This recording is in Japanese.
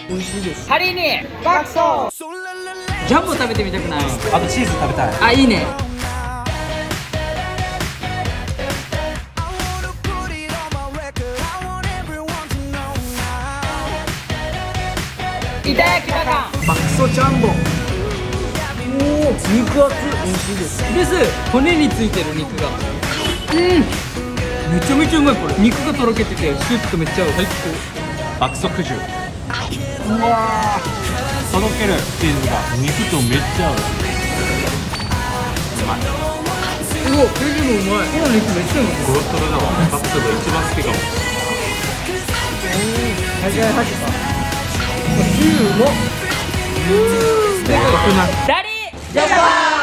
美味しいです。仮に爆走。ジャンボ食べてみたくない？あとチーズ食べたい。あ、いいね。いただきます。爆走ジャンボ。おお、肉厚。美味しいです。です。骨についてる肉が。めちゃめちゃうまいこれ。肉がとろけててスープとめっちゃ合う。最爆速重。うわとろけるチーズが肉とめっちゃ合う。うまい。高。うわ、生地もうまい。この肉めっちゃうまい。トロトロだわ。爆速が一番好きかも。味わい始めた。チーズも。でかくない？ダリージャンボー。